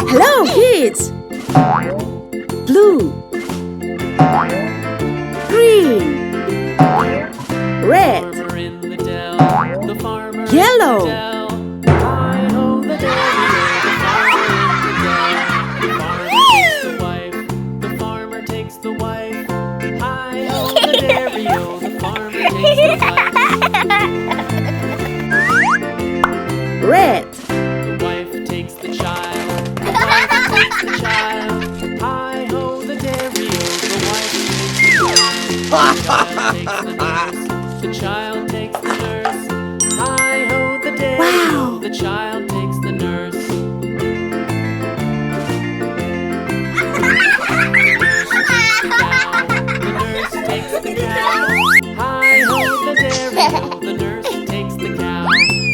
Hello, kids! Blue, green, red, yellow. Red. The wife takes the child. The wife takes the child. Hi ho the dairy-o. The wife takes the child. Takes the nurse. Hi ho the dairy-o. Wow. The child takes the nurse. The nurse takes the cow. Hi ho the dairy-o. The nurse takes the cow.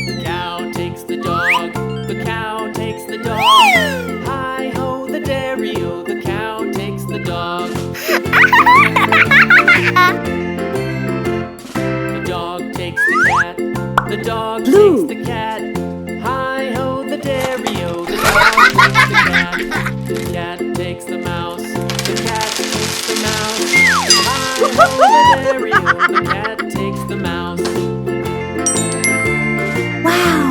The cow takes the dog. The cow takes the dog. Hi ho the dairy-o. The cow takes the dog. The dog takes the cat. The dog Blue. takes the cat. Hi ho the dairy-o. The dog takes the cat. The cat takes the mouse. The cat takes the mouse. Hi ho the dairy-o. The cat takes the mouse. Wow.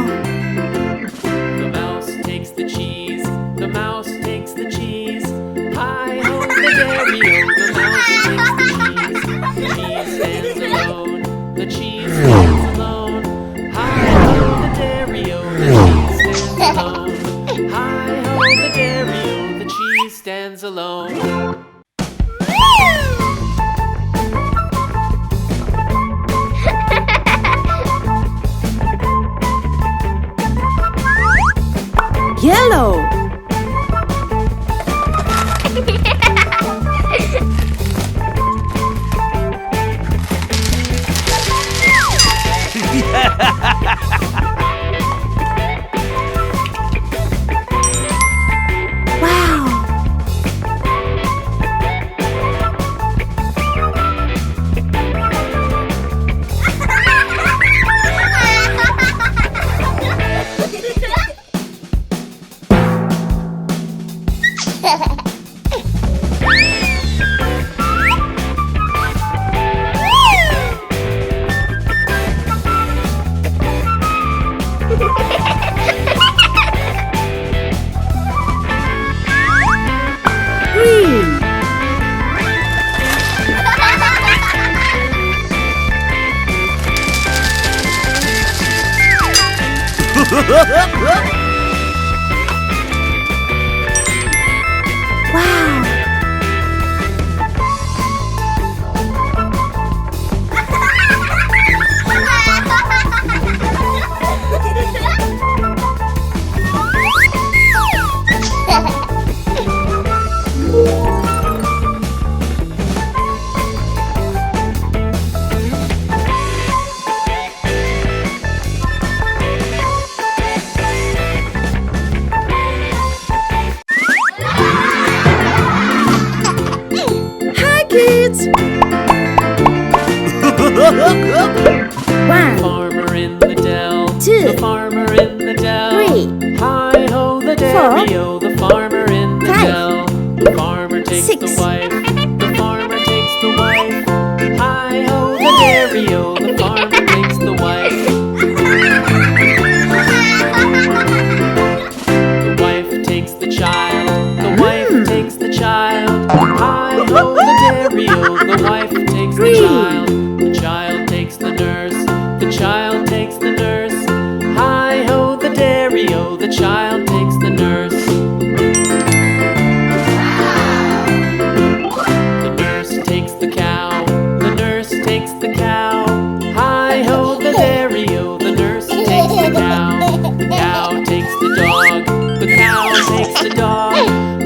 The mouse takes the cheese. The mouse takes the cheese. Hi ho the dairy-o. The mouse takes the cheese. The cheese stands alone. The cheese stands alone. Hi ho the dairy-o. The cheese stands alone. Hi ho the dairy-o. The cheese stands alone. Yellow. Wow. Green. Wow. Hi, kids! One, Farmer in the dell. Two. The farmer in the dell. Three. Hi ho the dairy-o. The farmer in the Five. dell. The farmer takes Six. the wife. The farmer takes the wife. Hi ho the dairy-o. The farmer takes the wife. The wife takes the child. The wife takes the child. Hi ho the dairy-o. The wife takes the Green. child. The child takes the nurse. The child takes the nurse. Hi ho the dairy-o. The child takes the nurse. The nurse takes the cow. The nurse takes the cow. Hi ho the dairy-o. The nurse takes the cow. The cow takes the dog. The cow takes the dog.